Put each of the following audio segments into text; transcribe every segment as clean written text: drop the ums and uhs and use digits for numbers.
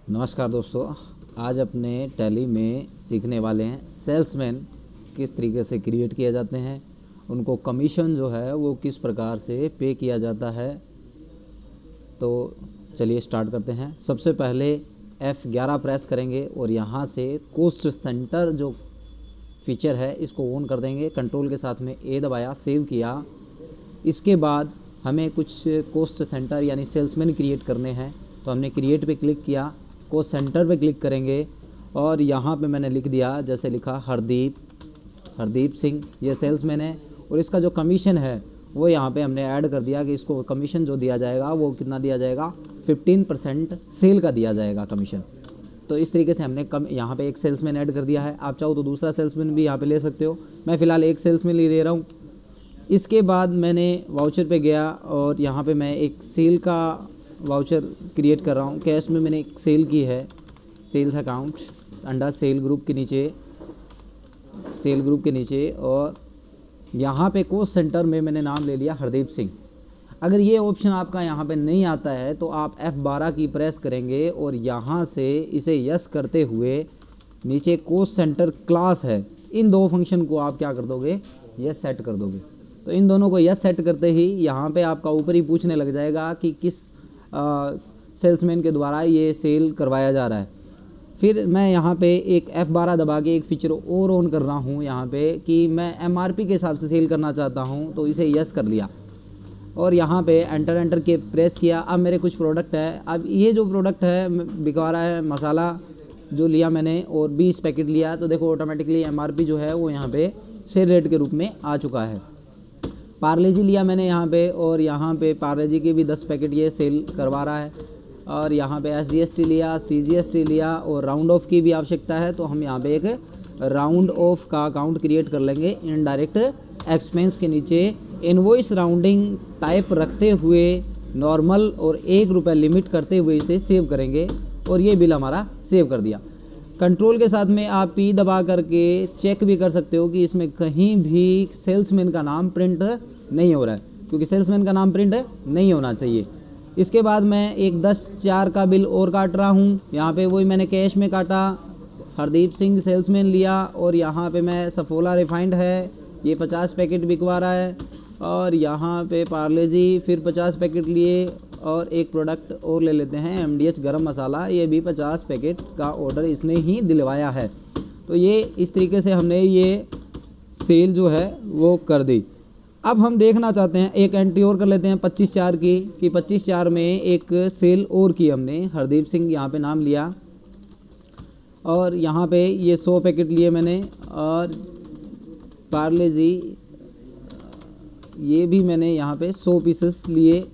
नमस्कार दोस्तों, आज अपने टैली में सीखने वाले हैं सेल्समैन किस तरीके से क्रिएट किए जाते हैं, उनको कमीशन जो है वो किस प्रकार से पे किया जाता है। तो चलिए स्टार्ट करते हैं। सबसे पहले F11 प्रेस करेंगे और यहाँ से कोस्ट सेंटर जो फीचर है इसको ऑन कर देंगे। कंट्रोल के साथ में A दबाया, सेव किया। इसके बाद हमें कुछ कोस्ट सेंटर यानी सेल्समैन क्रिएट करने हैं, तो हमने क्रिएट पे क्लिक किया, कोस्ट सेंटर पे क्लिक करेंगे और यहाँ पे मैंने लिख दिया, जैसे लिखा हरदीप सिंह, ये सेल्समैन है। और इसका जो कमीशन है वो यहाँ पे हमने ऐड कर दिया कि इसको कमीशन जो दिया जाएगा वो कितना दिया जाएगा, 15% सेल का दिया जाएगा कमीशन। तो इस तरीके से हमने यहाँ पे एक सेल्समैन ऐड कर दिया है। आप चाहो तो दूसरा सेल्समैन भी यहाँ पे ले सकते हो, मैं फ़िलहाल एक सेल्समैन ले दे रहा हूँ। इसके बाद मैंने वाउचर पे गया और यहाँ पे मैं एक सेल का वाउचर क्रिएट कर रहा हूँ। कैश में मैंने एक सेल की है, sales account under sale group के नीचे और यहाँ पे कोस्ट सेंटर में मैंने नाम ले लिया हरदीप सिंह। अगर ये ऑप्शन आपका यहाँ पे नहीं आता है तो आप F12 की प्रेस करेंगे और यहाँ से इसे यस करते हुए नीचे कोस्ट सेंटर क्लास है, इन दो फंक्शन को आप क्या कर दोगे, यस सेट कर दोगे। तो इन दोनों को यस सेट करते ही यहाँ पे आपका ऊपर ही पूछने लग जाएगा कि किस सेल्समैन के द्वारा ये सेल करवाया जा रहा है। फिर मैं यहाँ पे एक F12 दबा के एक फीचर और ऑन कर रहा हूँ यहाँ पे कि मैं MRP के हिसाब से सेल करना चाहता हूँ, तो इसे यस कर लिया और यहाँ पे एंटर के प्रेस किया। अब मेरे कुछ प्रोडक्ट है, अब ये जो प्रोडक्ट है बिका रहा है, मसाला जो लिया मैंने और 20 पैकेट लिया, तो देखो ऑटोमेटिकली MRP जो है वो यहाँ पे सेल रेट के रूप में आ चुका है। पार्ले जी लिया मैंने यहाँ पे और यहाँ पे पार्ले जी के भी 10 पैकेट ये सेल करवा रहा है। और यहाँ पे SGST लिया, CGST लिया और राउंड ऑफ की भी आवश्यकता है, तो हम यहाँ पे एक राउंड ऑफ का अकाउंट क्रिएट कर लेंगे। इनडायरेक्ट एक्सपेंस के नीचे इनवॉइस राउंडिंग टाइप रखते हुए नॉर्मल और ₹1 लिमिट करते हुए इसे सेव करेंगे और ये बिल हमारा सेव कर दिया। कंट्रोल के साथ में आप P दबा करके चेक भी कर सकते हो कि इसमें कहीं भी सेल्समैन का नाम प्रिंट नहीं हो रहा है, क्योंकि सेल्समैन का नाम प्रिंट नहीं होना चाहिए। इसके बाद मैं एक 10/4 का बिल और काट रहा हूँ। यहाँ पे वही मैंने कैश में काटा, हरदीप सिंह सेल्समैन लिया और यहाँ पे मैं सफोला रिफाइंड है, ये 50 पैकेट बिकवा रहा है। और यहाँ पे पार्ले जी फिर 50 पैकेट लिए और एक प्रोडक्ट और ले लेते हैं MDH गरम मसाला, ये भी 50 पैकेट का ऑर्डर इसने ही दिलवाया है। तो ये इस तरीके से हमने ये सेल जो है वो कर दी। अब हम देखना चाहते हैं, एक एंट्री और कर लेते हैं 25/4 की, कि 25/4 में एक सेल और की हमने, हरदीप सिंह यहाँ पे नाम लिया और यहाँ पे ये 100 पैकेट लिए मैंने और पार्ले जी ये भी मैंने यहाँ पे 100 पीसेस लिए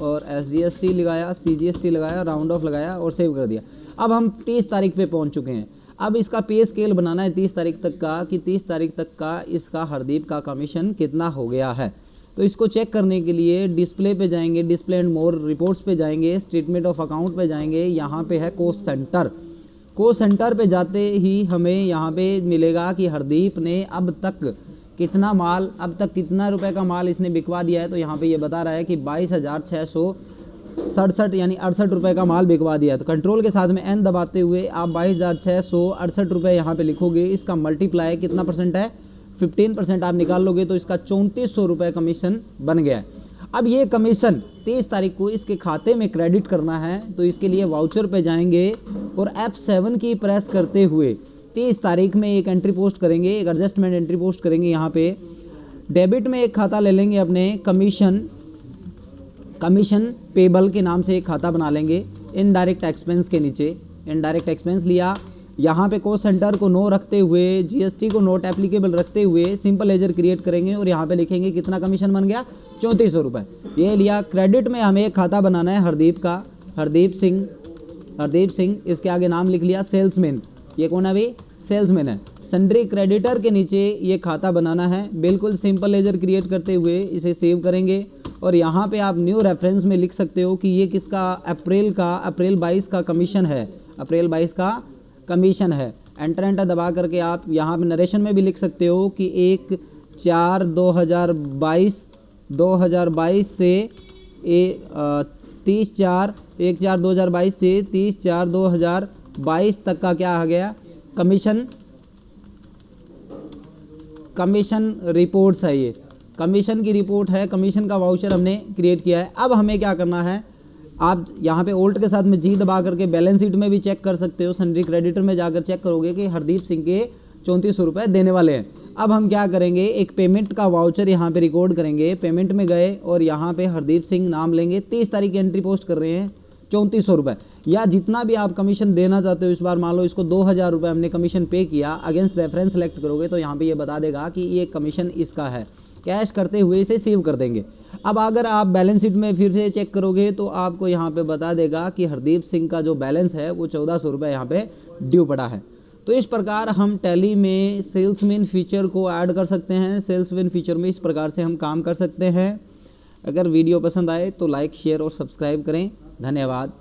और SGST लगाया, CGST लगाया, राउंड ऑफ लगाया और सेव कर दिया। अब हम 30 तारीख पे पहुँच चुके हैं। अब इसका पे स्केल बनाना है 30 तारीख तक का, कि 30 तारीख तक का इसका हरदीप का कमीशन कितना हो गया है। तो इसको चेक करने के लिए डिस्प्ले पे जाएंगे, डिस्प्ले एंड मोर रिपोर्ट्स पे जाएंगे, स्टेटमेंट ऑफ अकाउंट पे जाएंगे, यहाँ पे है कोस्ट सेंटर। कोस्ट सेंटर पे जाते ही हमें यहाँ पे मिलेगा कि हरदीप ने अब तक कितना रुपए का माल इसने बिकवा दिया है। तो यहाँ पे ये बता रहा है कि 22,667 यानी 68 रुपये का माल बिकवा दिया है। तो कंट्रोल के साथ में N दबाते हुए आप 22,668 रुपये यहाँ पे लिखोगे। इसका मल्टीप्लाई कितना परसेंट है, 15% आप निकाल लोगे तो इसका 3400 रुपये कमीशन बन गया है। अब ये कमीशन 30 तारीख को इसके खाते में क्रेडिट करना है, तो इसके लिए वाउचर पे जाएंगे और F7 की प्रेस करते हुए 30 तारीख में एक एंट्री पोस्ट करेंगे, एक एडजस्टमेंट एंट्री पोस्ट करेंगे। यहाँ पे डेबिट में एक खाता ले लेंगे, अपने कमीशन पेबल के नाम से एक खाता बना लेंगे। इनडायरेक्ट एक्सपेंस के नीचे इनडायरेक्ट एक्सपेंस लिया, यहाँ पे कोस्ट सेंटर को नो रखते हुए, GST को नोट एप्लीकेबल रखते हुए सिंपल लेजर क्रिएट करेंगे और यहाँ पे लिखेंगे कितना कमीशन बन गया, 3400 रुपये। ये लिया। क्रेडिट में हमें एक खाता बनाना है हरदीप का, हरदीप सिंह, इसके आगे नाम लिख लिया सेल्समैन। ये कौन है भाई, सेल्समैन है। सन्ड्री क्रेडिटर के नीचे ये खाता बनाना है, बिल्कुल सिंपल लेजर क्रिएट करते हुए इसे सेव करेंगे और यहाँ पे आप न्यू रेफरेंस में लिख सकते हो कि ये किसका, अप्रैल 22 का कमीशन है, अप्रैल 22 का कमीशन है। एंटर दबा करके आप यहाँ पे नरेशन में भी लिख सकते हो कि 1/4/2022 से 30/4 1/4/2022 से 30/4/2022 तक का क्या आ गया, कमीशन रिपोर्ट्स है। ये कमीशन की रिपोर्ट है, कमीशन का वाउचर हमने क्रिएट किया है। अब हमें क्या करना है, आप यहाँ पे ओल्ट के साथ में जी दबा करके बैलेंस शीट में भी चेक कर सकते हो, सन्ड्री क्रेडिटर में जाकर चेक करोगे कि हरदीप सिंह के 3400 रुपये देने वाले हैं। अब हम क्या करेंगे, एक पेमेंट का वाउचर यहाँ पे रिकॉर्ड करेंगे। पेमेंट में गए और यहाँ पे हरदीप सिंह नाम लेंगे, 30 तारीख की एंट्री पोस्ट कर रहे हैं 3400 रुपये, या जितना भी आप कमीशन देना चाहते हो। इस बार मान लो इसको 2000 रुपये हमने कमीशन पे किया, अगेंस्ट रेफरेंस सेलेक्ट करोगे तो यहाँ पे ये बता देगा कि ये कमीशन इसका है, कैश करते हुए इसे सेव कर देंगे। अब अगर आप बैलेंस शीट में फिर से चेक करोगे तो आपको यहाँ पे बता देगा कि हरदीप सिंह का जो बैलेंस है वो 1400 रुपये यहाँ पे ड्यू पड़ा है। तो इस प्रकार हम टैली में सेल्समैन फीचर को ऐड कर सकते हैं। सेल्समैन फीचर में इस प्रकार से हम काम कर सकते हैं। अगर वीडियो पसंद आए तो लाइक, शेयर और सब्सक्राइब करें। धन्यवाद।